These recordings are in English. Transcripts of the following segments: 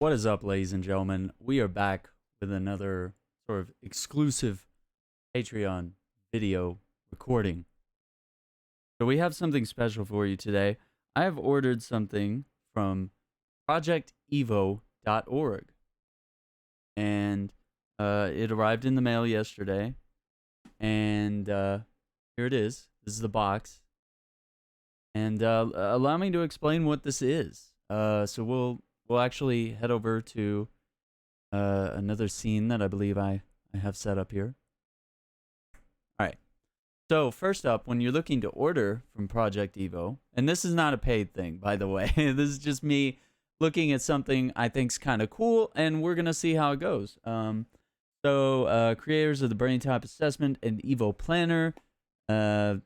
What is up, ladies and gentlemen? We are back with another sort of exclusive Patreon video recording. So we have something special for you today. I have ordered something from projectevo.org, and it arrived in the mail yesterday, and here it is. This is the box, and allow me to explain what this is. So we'll actually head over to another scene that I believe I have set up here. All right. So first up, when you're looking to order from Project Evo, and this is not a paid thing, by the way. This is just me looking at something I think's kind of cool, and we're gonna see how it goes. Creators of the Brain Type Assessment and Evo Planner, they're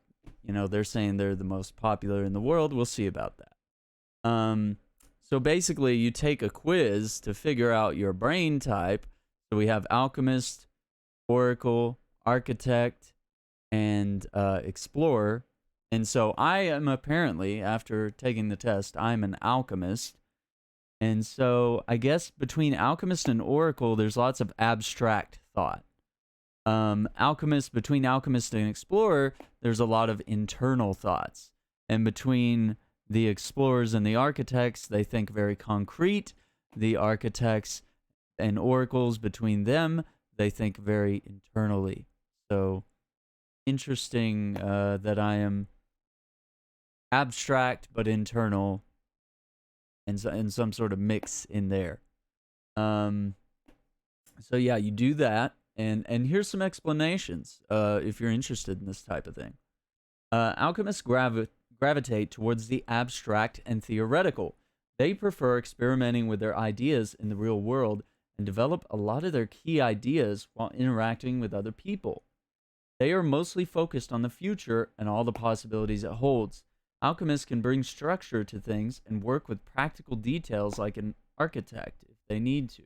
saying they're the most popular in the world. We'll see about that. So basically, you take a quiz to figure out your brain type. So we have Alchemist, Oracle, Architect, and Explorer. And so I am apparently, after taking the test, I'm an Alchemist. And so I guess between Alchemist and Oracle, there's lots of abstract thought. Between Alchemist and Explorer, there's a lot of internal thoughts. And between the Explorers and the Architects, they think very concrete. The Architects and Oracles, between them, they think very internally. So interesting that I am abstract but internal, and some sort of mix in there. So yeah, you do that, and here's some explanations if you're interested in this type of thing. Alchemists gravitate towards the abstract and theoretical. They prefer experimenting with their ideas in the real world and develop a lot of their key ideas while interacting with other people. They are mostly focused on the future and all the possibilities it holds. Alchemists can bring structure to things and work with practical details like an architect if they need to.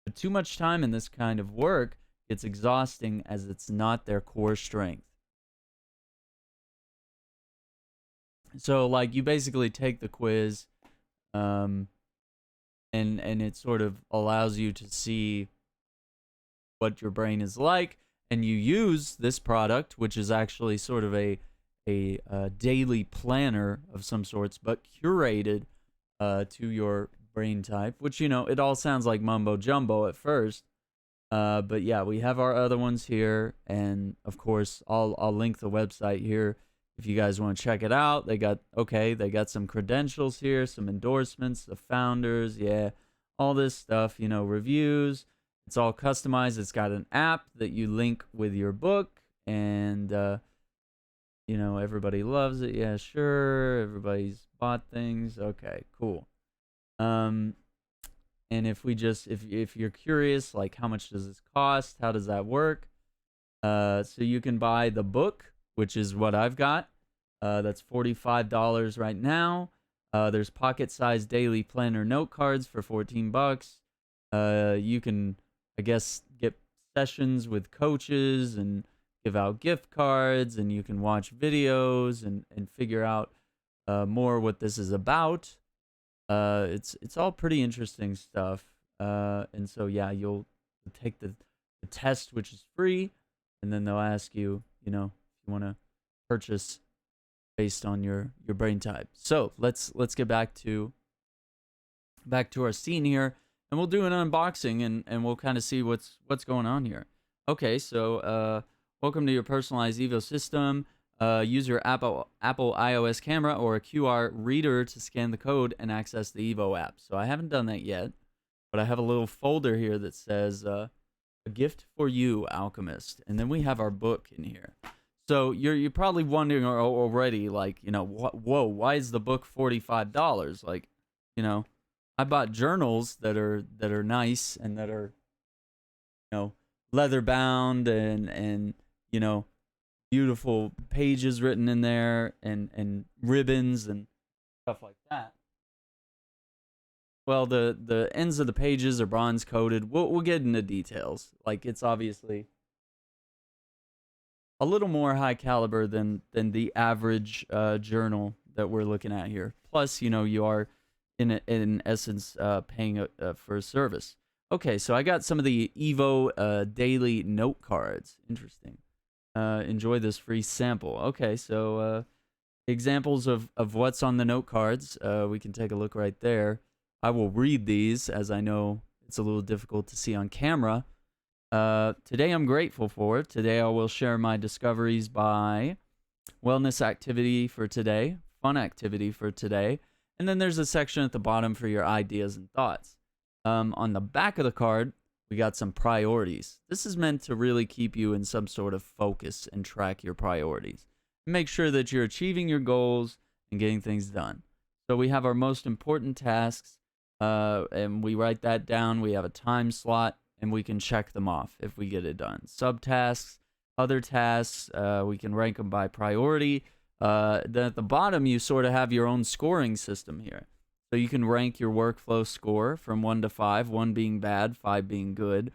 But too much time in this kind of work gets exhausting as it's not their core strength. So, like, you basically take the quiz, and it sort of allows you to see what your brain is like, and you use this product, which is actually sort of a daily planner of some sorts, but curated to your brain type, which, it all sounds like mumbo jumbo at first. But yeah, we have our other ones here, and of course, I'll link the website here if you guys want to check it out. They got some credentials here, some endorsements, the founders, yeah, all this stuff, reviews. It's all customized. It's got an app that you link with your book, and everybody loves it. Yeah, sure. Everybody's bought things. Okay, cool. And if you're curious, like, how much does this cost? How does that work? So you can buy the book, which is what I've got. That's $45 right now. There's pocket-sized daily planner note cards for $14. You can, I guess, get sessions with coaches and give out gift cards, and you can watch videos and figure out more what this is about. It's all pretty interesting stuff. And so yeah, you'll take the test, which is free, and then they'll ask you, if you want to purchase based on your brain type. So let's get back to our scene here, and we'll do an unboxing, and we'll kind of see what's going on here. Okay, so welcome to your personalized Evo system. Use your Apple iOS camera or a QR reader to scan the code and access the Evo app. So I haven't done that yet, but I have a little folder here that says a gift for you, Alchemist, and then we have our book in here. So you're probably wondering already, like, whoa, why is the book $45? Like, I bought journals that are nice and that are, leather bound and beautiful pages written in there and ribbons and stuff like that. Well, the ends of the pages are bronze coated. We'll get into details. Like, it's obviously a little more high caliber than the average journal that we're looking at here. Plus, you are in essence, paying for a service. Okay, so I got some of the Evo daily note cards. Interesting. Enjoy this free sample. Okay, so examples of what's on the note cards. We can take a look right there. I will read these as I know it's a little difficult to see on camera. Today I'm grateful for. Today I will share my discoveries by wellness activity for today, fun activity for today, and then there's a section at the bottom for your ideas and thoughts. On the back of the card, we got some priorities. This is meant to really keep you in some sort of focus and track your priorities. Make sure that you're achieving your goals and getting things done. So we have our most important tasks, and we write that down. We have a time slot, and we can check them off if we get it done. Subtasks, other tasks, we can rank them by priority. Then at the bottom, you sort of have your own scoring system here. So you can rank your workflow score from 1 to 5, 1 being bad, 5 being good.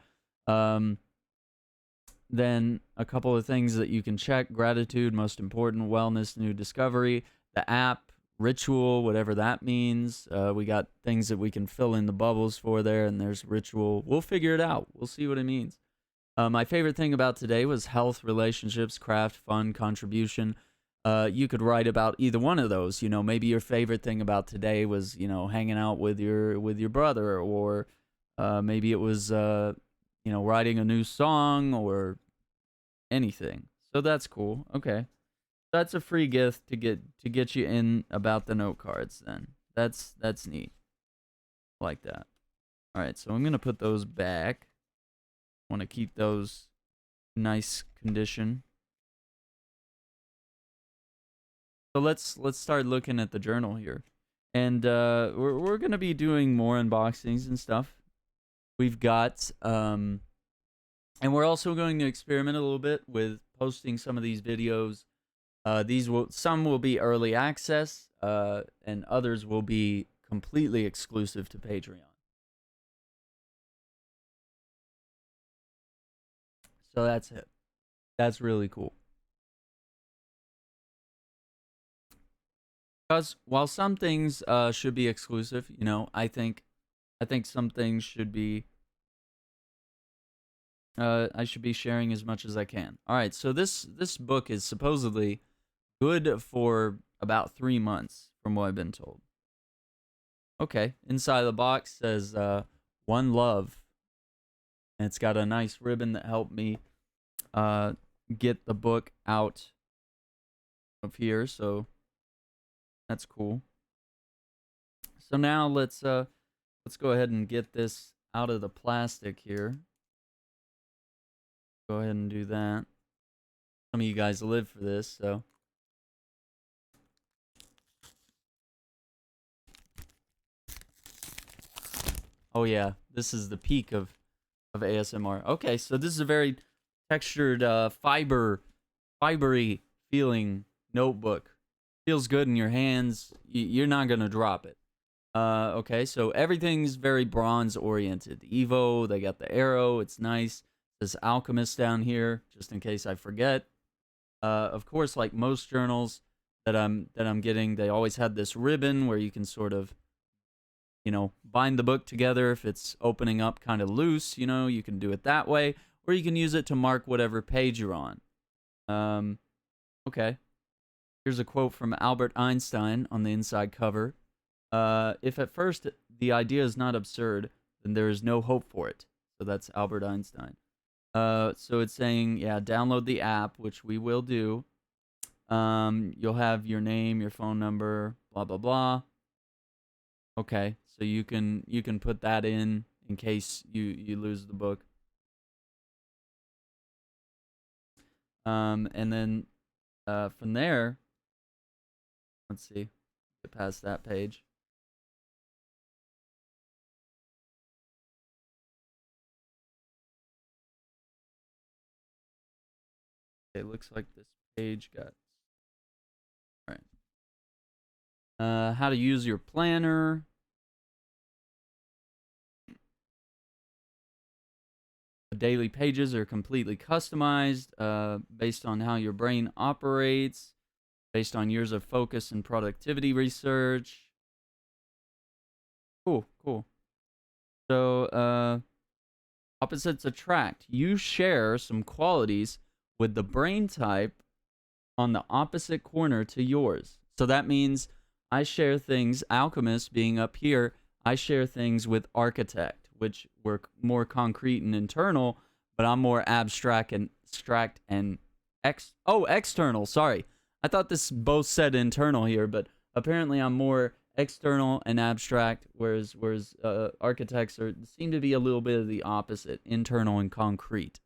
Then a couple of things that you can check: gratitude, most important; wellness, new discovery; the app, ritual, whatever that means. We got things that we can fill in the bubbles for there, and there's ritual. We'll figure it out. We'll see what it means. My favorite thing about today was health, relationships, craft, fun, contribution. You could write about either one of those. You know, maybe your favorite thing about today was, you know, hanging out with your brother, or maybe it was you know, writing a new song or anything. So that's cool. Okay, that's a free gift to get you in about the note cards. Then that's neat. I like that. All right, so I'm gonna put those back. Want to keep those nice condition. So let's start looking at the journal here, and we're gonna be doing more unboxings and stuff. We've got and we're also going to experiment a little bit with posting some of these videos. Some will be early access, and others will be completely exclusive to Patreon. So that's it. That's really cool. Because while some things should be exclusive, you know, I think some things should be I should be sharing as much as I can. All right, so this book is supposedly good for about 3 months, from what I've been told. Okay, inside the box says One Love, and it's got a nice ribbon that helped me get the book out of here, so that's cool. So now let's go ahead and get this out of the plastic here. Go ahead and do that. Some of you guys live for this, so. Oh yeah, this is the peak of ASMR. Okay, so this is a very textured, fibery feeling notebook. Feels good in your hands. You're not gonna drop it. Okay, so everything's very bronze oriented. Evo, they got the arrow. It's nice. This Alchemist down here, just in case I forget. Of course, like most journals that I'm getting, they always had this ribbon where you can sort of, you know, bind the book together. If it's opening up kind of loose, you know, you can do it that way, or you can use it to mark whatever page you're on. Okay. Here's a quote from Albert Einstein on the inside cover. If at first the idea is not absurd, then there is no hope for it. So that's Albert Einstein. So it's saying, yeah, download the app, which we will do. You'll have your name, your phone number, blah, blah, blah. Okay, so you can put that in case you lose the book. And then from there, let's see, get past that page. It looks like this page got. All right. How to use your planner. The daily pages are completely customized based on how your brain operates, based on years of focus and productivity research. Cool, cool. So, opposites attract. You share some qualities with the brain type on the opposite corner to yours. So that means I share things, alchemist being up here, I share things with architect, which were more concrete and internal, but I'm more abstract and external. Sorry. I thought this both said internal here, but apparently I'm more external and abstract, whereas architects seem to be a little bit of the opposite, internal and concrete.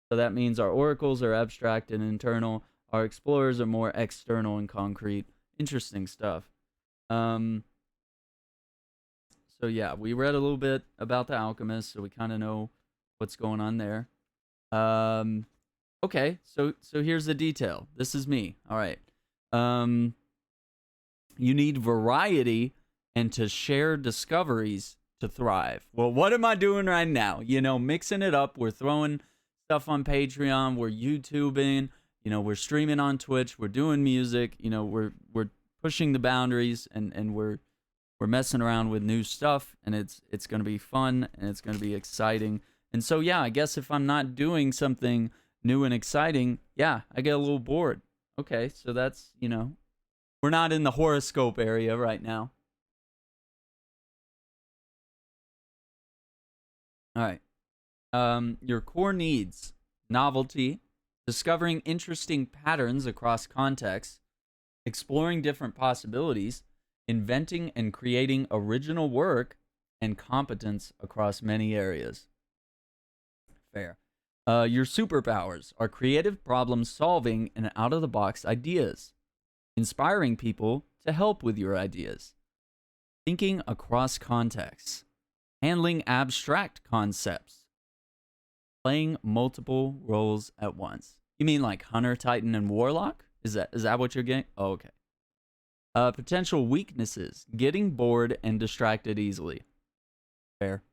So that means our oracles are abstract and internal. Our explorers are more external and concrete. Interesting stuff. So yeah, we read a little bit about the alchemist, so we kind of know what's going on there. Okay, so here's the detail. This is me. All right. You need variety and to share discoveries to thrive. Well, what am I doing right now? You know, mixing it up. We're throwing stuff on Patreon. We're YouTubing. You know, we're streaming on Twitch. We're doing music. You know, we're pushing the boundaries and we're messing around with new stuff, and it's going to be fun and it's going to be exciting. And so yeah, I guess if I'm not doing something new and exciting, yeah, I get a little bored. Okay, so that's, you know, we're not in the horoscope area right now. All right. Your core needs: novelty, discovering interesting patterns across contexts, exploring different possibilities, inventing and creating original work, and competence across many areas. Fair. Your superpowers are creative problem solving and out of the box ideas, inspiring people to help with your ideas, thinking across contexts, handling abstract concepts, playing multiple roles at once. You mean like Hunter, Titan, and Warlock? Is that what you're getting? Oh, okay. Potential weaknesses: getting bored and distracted easily. Fair.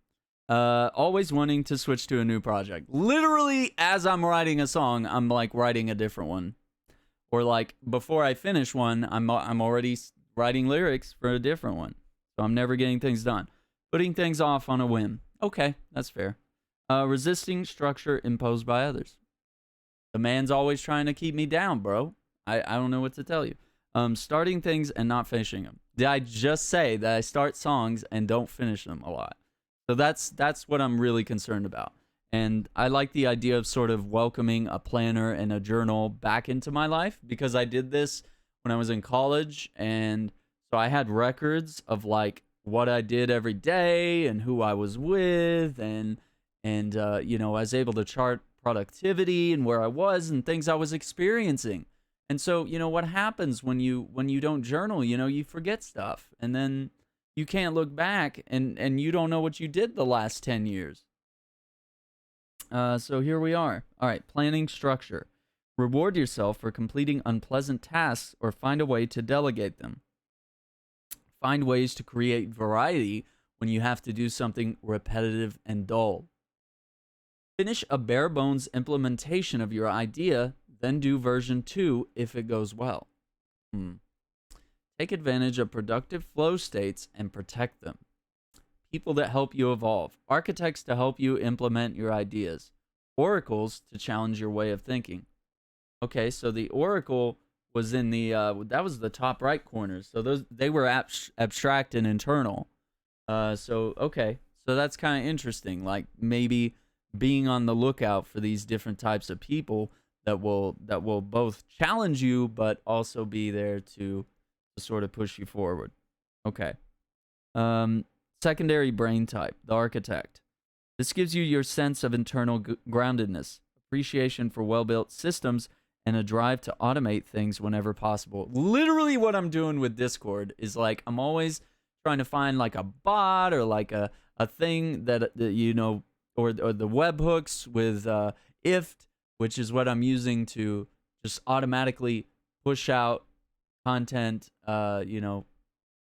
Always wanting to switch to a new project. Literally, as I'm writing a song, I'm like writing a different one. Or like before I finish one, I'm already writing lyrics for a different one. So I'm never getting things done. Putting things off on a whim. Okay, that's fair. Resisting structure imposed by others. The man's always trying to keep me down, bro. I don't know what to tell you. Starting things and not finishing them. Did I just say that I start songs and don't finish them a lot? So that's what I'm really concerned about. And I like the idea of sort of welcoming a planner and a journal back into my life, because I did this when I was in college. And so I had records of like what I did every day and who I was with, and you know, I was able to chart productivity and where I was and things I was experiencing. And so, you know, what happens when you don't journal, you know, you forget stuff, and then you can't look back and you don't know what you did the last 10 years. So here we are. All right, planning structure. Reward yourself for completing unpleasant tasks or find a way to delegate them. Find ways to create variety when you have to do something repetitive and dull. Finish a bare bones implementation of your idea, then do version 2 if it goes well. Take advantage of productive flow states and protect them. People that help you evolve. Architects to help you implement your ideas. Oracles to challenge your way of thinking. Okay, so the oracle was in the that was the top right corner. So they were abstract and internal. So okay, so that's kind of interesting. Like maybe being on the lookout for these different types of people that will both challenge you but also be there to sort of push you forward. Okay. Secondary brain type, the architect. This gives you your sense of internal groundedness, appreciation for well-built systems, and a drive to automate things whenever possible. Literally what I'm doing with Discord is like I'm always trying to find like a bot or like a thing that you know, or the webhooks with IFT, which is what I'm using to just automatically push out content. You know,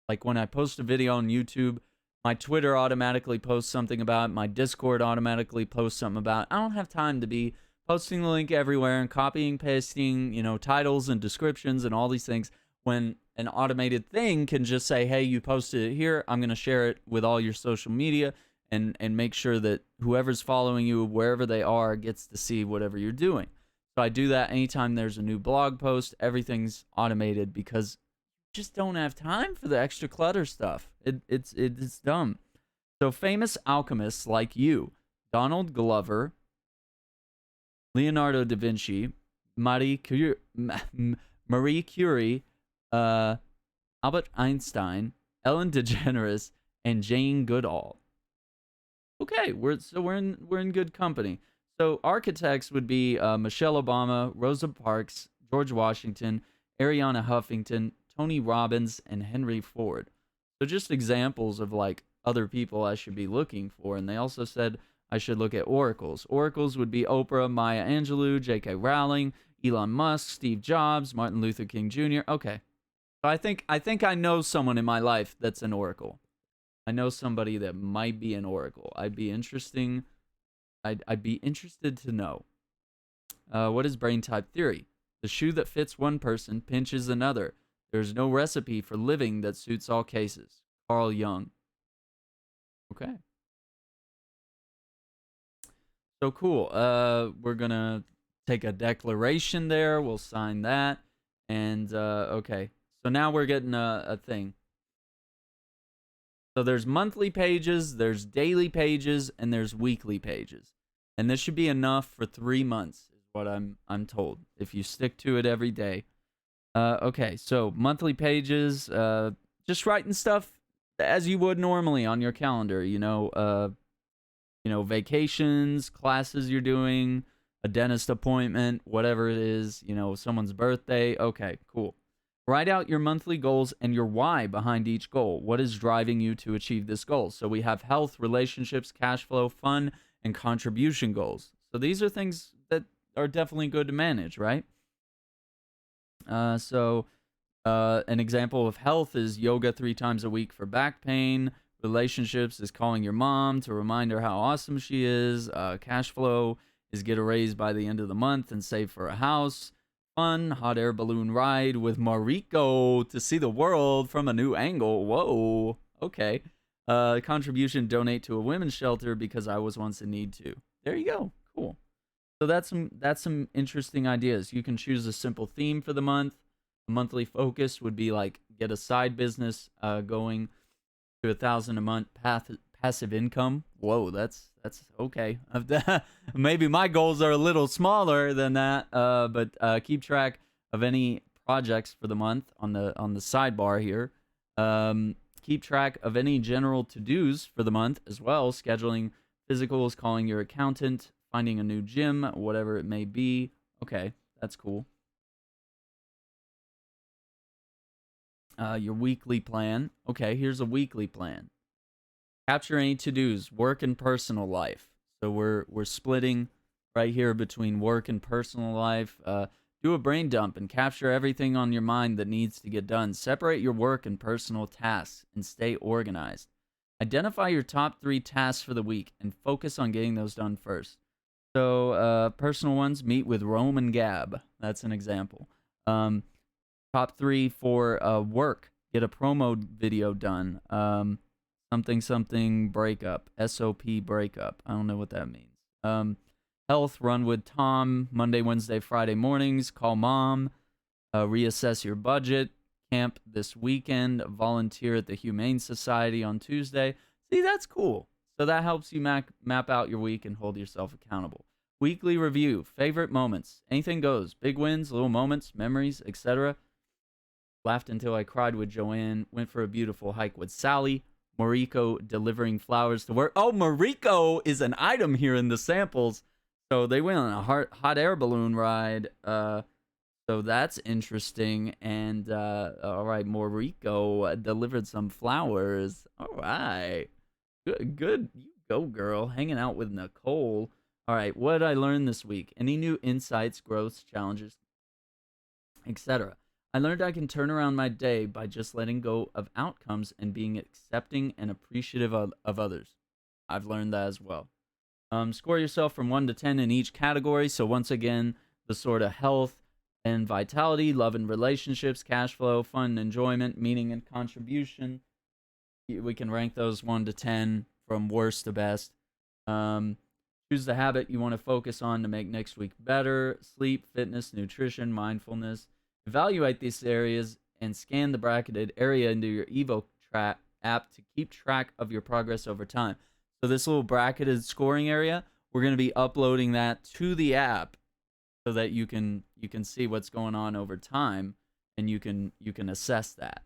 like when I post a video on YouTube, my Twitter automatically posts something about it. My Discord automatically posts something about it. I don't have time to be posting the link everywhere and copying, pasting, you know, titles and descriptions and all these things. when an automated thing can just say, hey, you posted it here, I'm going to share it with all your social media and make sure that whoever's following you, wherever they are, gets to see whatever you're doing. So I do that anytime there's a new blog post. Everything's automated because you just don't have time for the extra clutter stuff. It's dumb. So famous alchemists like you, Donald Glover, Leonardo da Vinci, Marie Curie, Albert Einstein, Ellen DeGeneres, and Jane Goodall. Okay, we're in good company. So architects would be Michelle Obama, Rosa Parks, George Washington, Ariana Huffington, Tony Robbins, and Henry Ford. So just examples of like other people I should be looking for. And they also said I should look at oracles. Oracles would be Oprah, Maya Angelou, J.K. Rowling, Elon Musk, Steve Jobs, Martin Luther King Jr. Okay. So I think I know someone in my life that's an oracle. I know somebody that might be an oracle. I'd be interested to know. What is brain type theory? The shoe that fits one person pinches another. There's no recipe for living that suits all cases. Carl Jung. Okay. So cool. We're gonna take a declaration there. We'll sign that. And okay. So now we're getting a thing. So there's monthly pages, there's daily pages, and there's weekly pages. And this should be enough for 3 months, is what I'm told, if you stick to it every day. Okay, so monthly pages, just writing stuff as you would normally on your calendar, vacations, classes you're doing, a dentist appointment, whatever it is, someone's birthday. Okay, cool. Write out your monthly goals and your why behind each goal. What is driving you to achieve this goal? So we have health, relationships, cash flow, fun, and contribution goals. So these are things that are definitely good to manage, right? So an example of health is yoga 3 times a week for back pain. Relationships is calling your mom to remind her how awesome she is. Cash flow is get a raise by the end of the month and save for a house. Fun, hot air balloon ride with Mariko to see the world from a new angle. Whoa, okay. Contribution, donate to a women's shelter because I was once in need too. There you go, cool. So that's some interesting ideas. You can choose a simple theme for the month. A monthly focus would be like get a side business going to $1,000 a month passive income. Whoa, that's okay. Maybe my goals are a little smaller than that, but keep track of any projects for the month on the sidebar here. Keep track of any general to-dos for the month as well. Scheduling physicals, calling your accountant, finding a new gym, whatever it may be. Okay, that's cool. Your weekly plan. Okay, here's a weekly plan. Capture any to-dos, work and personal life. So we're splitting right here between work and personal life. Do a brain dump and capture everything on your mind that needs to get done. Separate your work and personal tasks and stay organized. Identify your top 3 tasks for the week and focus on getting those done first. So personal ones, meet with Rome and Gab. That's an example. Top 3 for work, get a promo video done. Something breakup, SOP breakup. I don't know what that means. Health, run with Tom, Monday, Wednesday, Friday mornings. Call mom. Reassess your budget. Camp this weekend. Volunteer at the Humane Society on Tuesday. See, that's cool. So that helps you map out your week and hold yourself accountable. Weekly review. Favorite moments. Anything goes. Big wins, little moments, memories, etc. Laughed until I cried with Joanne. Went for a beautiful hike with Sally. Mariko delivering flowers to work. Oh, Mariko is an item here in the samples. So they went on a hot air balloon ride. So that's interesting. And all right, Mariko delivered some flowers. All right. Good. You go, girl. Hanging out with Nicole. All right, what did I learn this week? Any new insights, growths, challenges, etc.? I learned I can turn around my day by just letting go of outcomes and being accepting and appreciative of others. I've learned that as well. Score yourself from 1 to 10 in each category. So once again, the sort of health, And vitality, love and relationships, cash flow, fun and enjoyment, meaning and contribution. We can rank those 1 to 10 from worst to best. Choose the habit you want to focus on to make next week better. Sleep, fitness, nutrition, mindfulness. Evaluate these areas and scan the bracketed area into your Evo app to keep track of your progress over time. So this little bracketed scoring area, we're going to be uploading that to the app so that you can see what's going on over time, and you can assess that.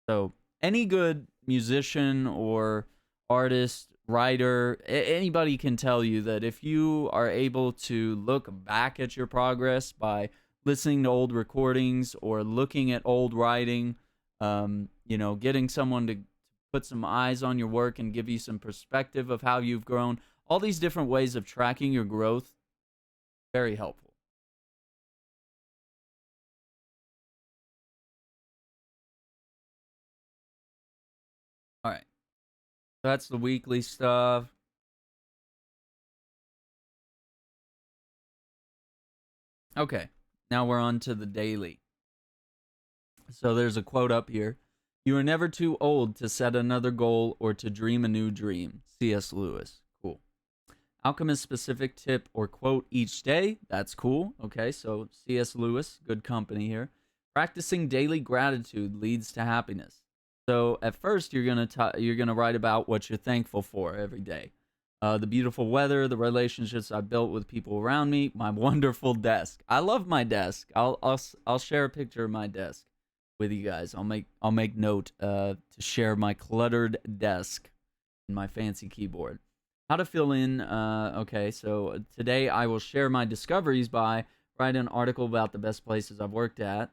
So any good musician or artist, writer, anybody can tell you that if you are able to look back at your progress by listening to old recordings or looking at old writing, getting someone to put some eyes on your work and give you some perspective of how you've grown, all these different ways of tracking your growth, very helpful. All right. So that's the weekly stuff. Okay. Now we're on to the daily. So there's a quote up here. You are never too old to set another goal or to dream a new dream. C.S. Lewis. Cool. Alchemist specific tip or quote each day. That's cool. Okay, so C.S. Lewis, good company here. Practicing daily gratitude leads to happiness. So at first you're gonna write about what you're thankful for every day. The beautiful weather, the relationships I built with people around me, my wonderful desk. I love my desk. I'll share a picture of my desk with you guys. I'll make note to share my cluttered desk and my fancy keyboard. How to fill in. Okay, so today I will share my discoveries by writing an article about the best places I've worked at,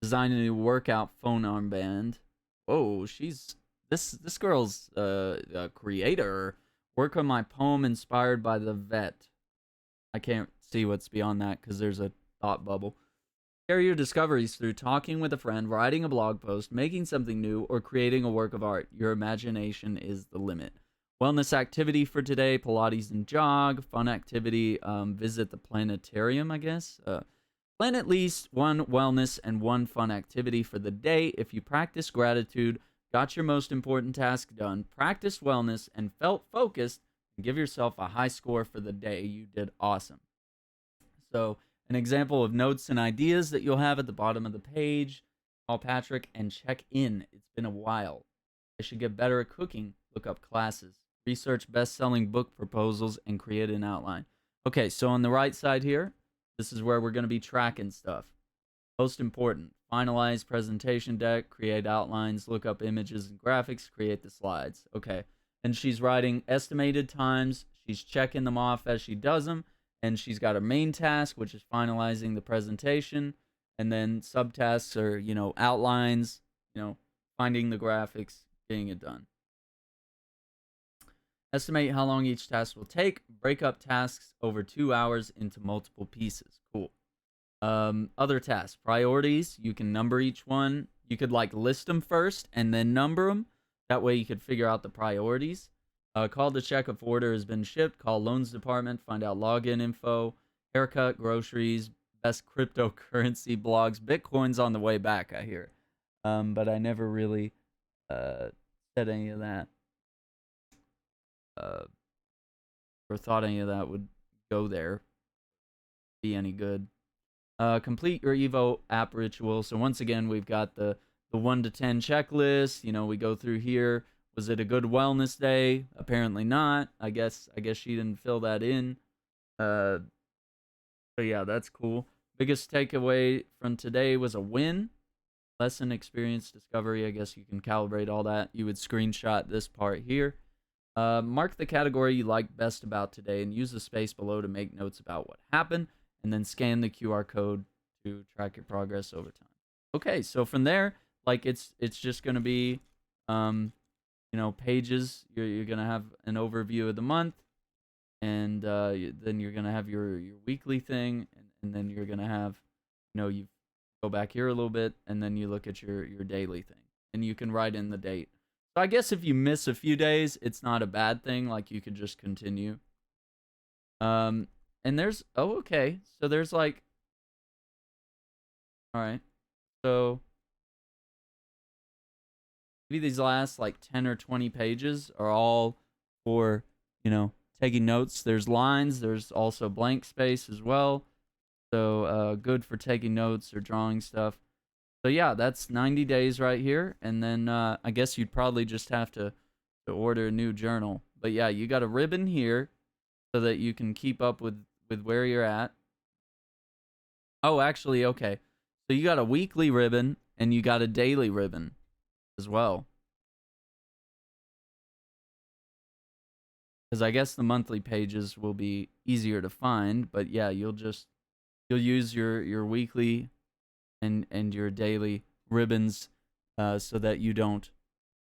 design a new workout phone armband. Whoa, this girl's a creator. Work on my poem inspired by the vet. I can't see what's beyond that because there's a thought bubble. Share your discoveries through talking with a friend, writing a blog post, making something new, or creating a work of art. Your imagination is the limit. Wellness activity for today, Pilates and jog. Fun activity, visit the planetarium, I guess. Plan at least one wellness and one fun activity for the day. If you practice gratitude, got your most important task done, practiced wellness, and felt focused, and give yourself a high score for the day. You did awesome. So, an example of notes and ideas that you'll have at the bottom of the page. Call Patrick and check in. It's been a while. I should get better at cooking. Look up classes. Research best-selling book proposals and create an outline. Okay, so on the right side here, this is where we're going to be tracking stuff. Most important, finalize presentation deck, create outlines, look up images and graphics, create the slides. Okay, and she's writing estimated times. She's checking them off as she does them. And she's got her main task, which is finalizing the presentation. And then subtasks are, outlines, finding the graphics, getting it done. Estimate how long each task will take. Break up tasks over 2 hours into multiple pieces. Cool. Other tasks. Priorities. You can number each one. You could list them first and then number them. That way you could figure out the priorities. Call to check if order has been shipped. Call loans department. Find out login info. Haircut, groceries, best cryptocurrency blogs. Bitcoin's on the way back, I hear. But I never really said any of that. Or thought any of that would go there. Be any good. Complete your Evo app ritual. So once again, we've got the 1 to 10 checklist. We go through here. Was it a good wellness day? Apparently not. I guess she didn't fill that in. So yeah, that's cool. Biggest takeaway from today was a win. Lesson, experience, discovery. I guess you can calibrate all that. You would screenshot this part here. Mark the category you like best about today and use the space below to make notes about what happened. And then scan the QR code to track your progress over time. Okay, so from there, it's just going to be, pages. You're going to have an overview of the month. And then you're going to have your weekly thing. And then you're going to have, you go back here a little bit. And then you look at your daily thing. And you can write in the date. So I guess if you miss a few days, it's not a bad thing. You could just continue. And there's, okay. So there's All right. So maybe these last like 10 or 20 pages are all for, taking notes. There's lines, there's also blank space as well. So good for taking notes or drawing stuff. So yeah, that's 90 days right here. And then I guess you'd probably just have to order a new journal. But yeah, you got a ribbon here so that you can keep up with where you're at. Oh, actually, okay. So you got a weekly ribbon and you got a daily ribbon as well. Because I guess the monthly pages will be easier to find, but yeah, you'll use your weekly and your daily ribbons, so that you don't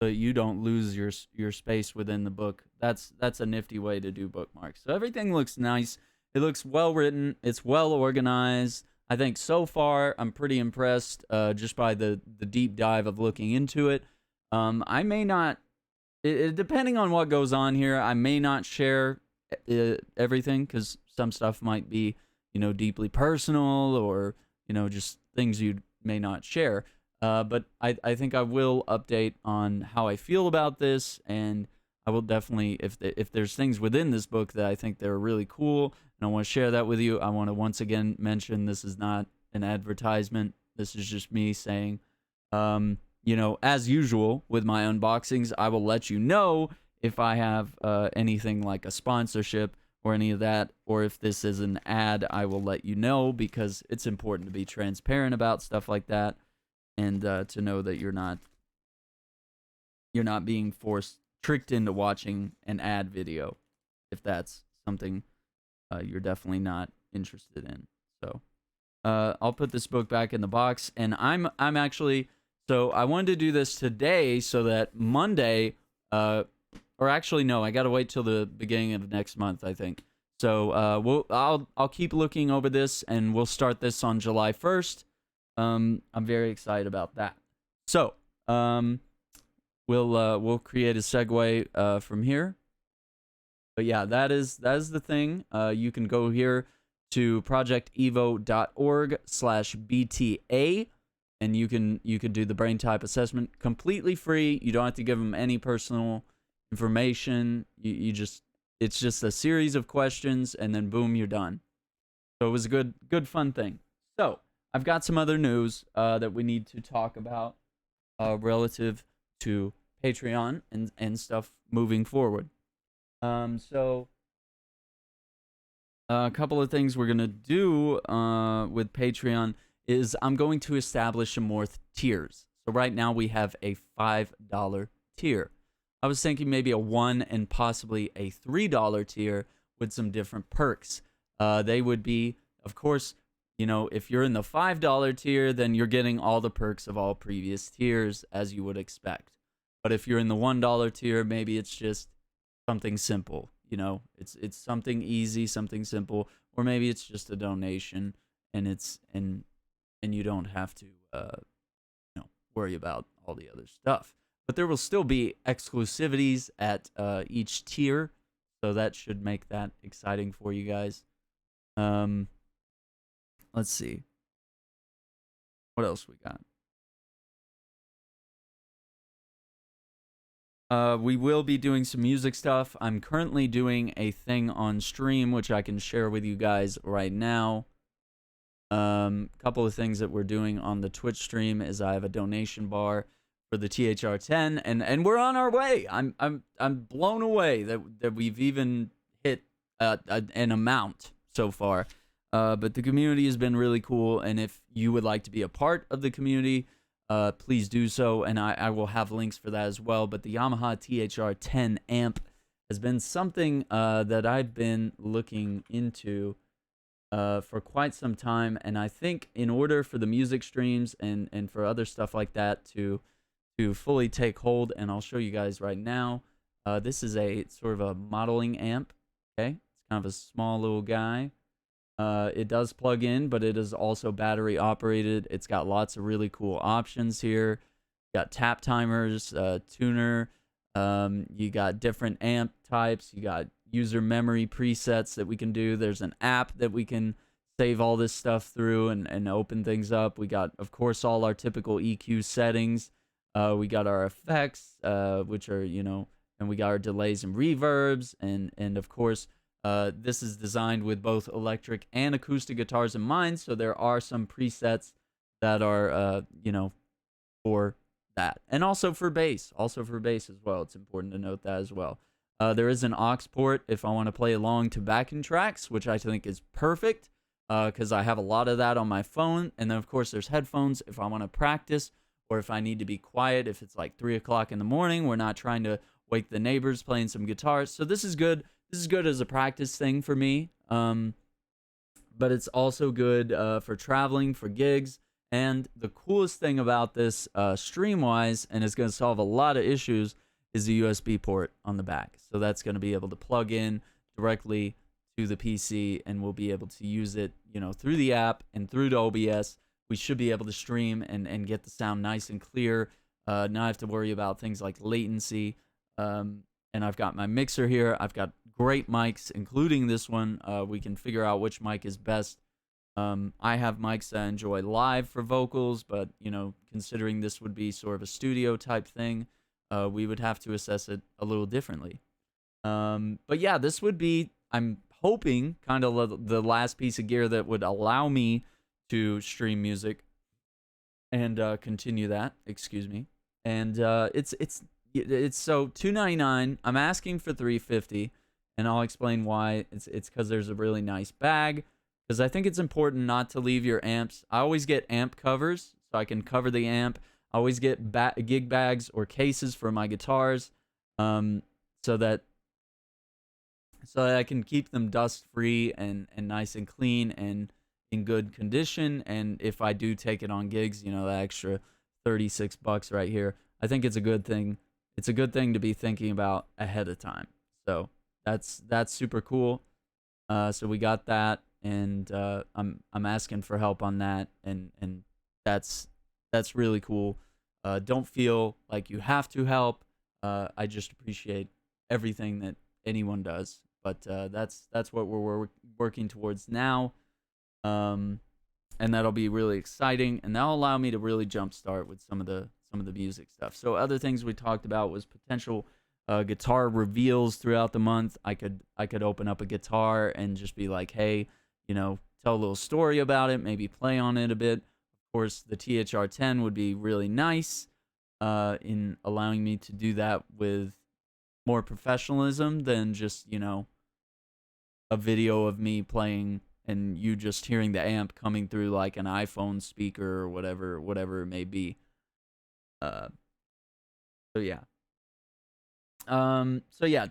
lose your space within the book. That's a nifty way to do bookmarks. So everything looks nice. It looks well written. It's well organized. I think so far I'm pretty impressed, just by the deep dive of looking into it. I may not, depending on what goes on here, I may not share everything because some stuff might be, deeply personal or, just things you may not share. But I think I will update on how I feel about this, and I will definitely, if there's things within this book that I think they're really cool, and I want to share that with you. I want to once again mention this is not an advertisement. This is just me saying, as usual with my unboxings, I will let you know if I have anything like a sponsorship or any of that, or if this is an ad, I will let you know because it's important to be transparent about stuff like that, and to know that you're not being tricked into watching an ad video if that's something you're definitely not interested in. So I'll put this book back in the box, and I'm actually, so I wanted to do this today so that Monday, or actually no, I gotta wait till the beginning of next month, I think. So I'll keep looking over this, and we'll start this on July 1st. I'm very excited about that. So we'll create a segue from here. But yeah, that is the thing. You can go here to projectevo.org/BTA, and you can do the brain type assessment completely free. You don't have to give them any personal information. It's just a series of questions, and then boom, you're done. So it was a good fun thing. So I've got some other news that we need to talk about relative to Patreon and stuff moving forward. So a couple of things we're gonna do with Patreon is I'm going to establish some more tiers. So right now we have a $5 tier. I was thinking maybe a $1 and possibly a $3 tier with some different perks. They would be, of course, if you're in the $5 tier, then you're getting all the perks of all previous tiers as you would expect. But if you're in the $1 tier, maybe it's just something simple. It's something easy, something simple, or maybe it's just a donation, and you don't have to worry about all the other stuff. But there will still be exclusivities at each tier, so that should make that exciting for you guys. Let's see. What else we got? We will be doing some music stuff. I'm currently doing a thing on stream, which I can share with you guys right now. Couple of things that we're doing on the Twitch stream is I have a donation bar for the THR10, and we're on our way. I'm blown away that we've even hit an amount so far. But the community has been really cool, and if you would like to be a part of the community, please do so, and I will have links for that as well. But the Yamaha THR10 amp has been something that I've been looking into for quite some time, and I think in order for the music streams and for other stuff like that to fully take hold, and I'll show you guys right now, this is a sort of a modeling amp. Okay, it's kind of a small little guy. It does plug in, but it is also battery operated. It's got lots of really cool options here. You got tap timers, tuner. You got different amp types. You got user memory presets that we can do. There's an app that we can save all this stuff through and open things up. We got, of course, all our typical EQ settings. We got our effects, which are, and we got our delays and reverbs, and of course, this is designed with both electric and acoustic guitars in mind. So there are some presets that are, for that, and also for bass, as well. It's important to note that as well. There is an aux port if I want to play along to backing tracks, which I think is perfect because I have a lot of that on my phone. And then, of course, there's headphones if I want to practice or if I need to be quiet. If it's like 3 o'clock in the morning, we're not trying to wake the neighbors playing some guitars. So this is good. This is good as a practice thing for me. But it's also good for traveling, for gigs. And the coolest thing about this stream-wise, and it's going to solve a lot of issues, is the USB port on the back. So that's going to be able to plug in directly to the PC, and we'll be able to use it, through the app and through the OBS. We should be able to stream and get the sound nice and clear. Not have to worry about things like latency. And I've got my mixer here. I've got great mics, including this one. We can figure out which mic is best. I have mics that I enjoy live for vocals, but, considering this would be sort of a studio type thing, we would have to assess it a little differently. But yeah, this would be, I'm hoping, kind of the last piece of gear that would allow me to stream music and continue that. Excuse me. And it's so $299. I'm asking for $350, and I'll explain why. It's because there's a really nice bag. Because I think it's important not to leave your amps. I always get amp covers so I can cover the amp. I always get gig bags or cases for my guitars, so that I can keep them dust free and nice and clean and in good condition. And if I do take it on gigs, that extra $36 right here, I think it's a good thing. It's a good thing to be thinking about ahead of time. So that's super cool. So we got that. And I'm asking for help on that, and that's really cool. Don't feel like you have to help. I just appreciate everything that anyone does. But that's what we're working towards now, and that'll be really exciting, and that'll allow me to really jumpstart with some of the music stuff. So other things we talked about was potential guitar reveals throughout the month. I could open up a guitar and just be like, hey, tell a little story about it, maybe play on it a bit. Of course, the THR-10 would be really nice in allowing me to do that with more professionalism than just, a video of me playing and you just hearing the amp coming through like an iPhone speaker or whatever it may be. So yeah.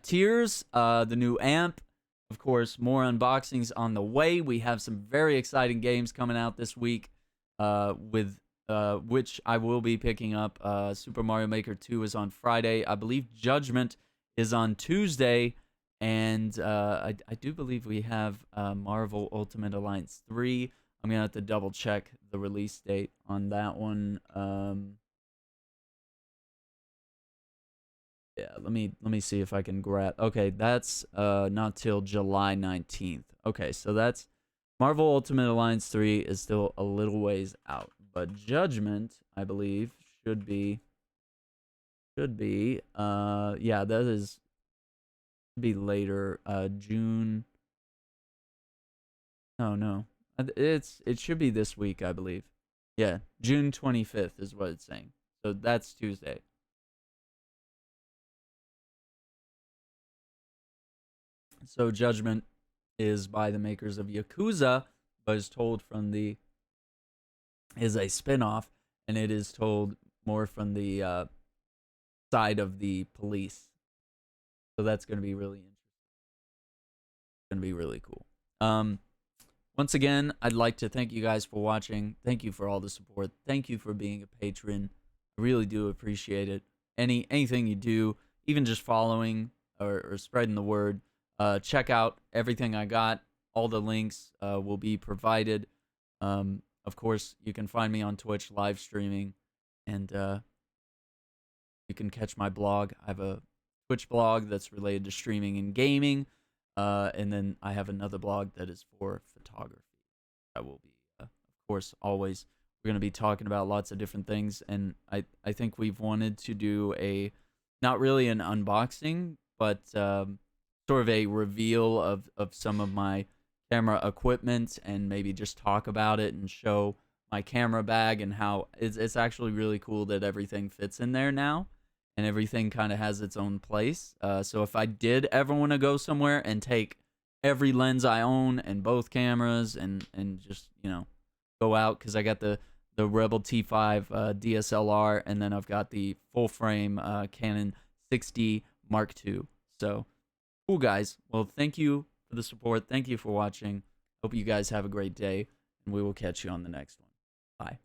Tears, the new amp. Of course, more unboxings on the way. We have some very exciting games coming out this week, with which I will be picking up. Super Mario Maker 2 is on Friday. I believe Judgment is on Tuesday. And I do believe we have Marvel Ultimate Alliance 3. I'm going to have to double check the release date on that one. Yeah, let me see if I can grab. Okay, that's not till July 19th. Okay, so that's Marvel Ultimate Alliance 3 is still a little ways out, but Judgment, I believe, should be yeah, that is be later, June. No. It should be this week, I believe. Yeah, June 25th is what it's saying. So that's Tuesday. So Judgment is by the makers of Yakuza, but is told is a spin-off, and it is told more from the side of the police. So that's going to be really interesting. It's going to be really cool. Once again, I'd like to thank you guys for watching. Thank you for all the support. Thank you for being a patron. I really do appreciate it. Anything you do, even just following or spreading the word. Check out everything I got. All the links will be provided. Of course, you can find me on Twitch live streaming, and you can catch my blog. I have a Twitch blog that's related to streaming and gaming, and then I have another blog that is for photography. that will be, of course, always. We're going to be talking about lots of different things, and I think we've wanted to do a, not really an unboxing, but sort of a reveal of some of my camera equipment, and maybe just talk about it and show my camera bag and how it's actually really cool that everything fits in there now, and everything kind of has its own place. So if I did ever want to go somewhere and take every lens I own and both cameras and just, go out, because I got the Rebel T5 DSLR, and then I've got the full frame Canon 6D Mark II. So cool, guys. Well, thank you for the support. Thank you for watching. Hope you guys have a great day, and we will catch you on the next one. Bye.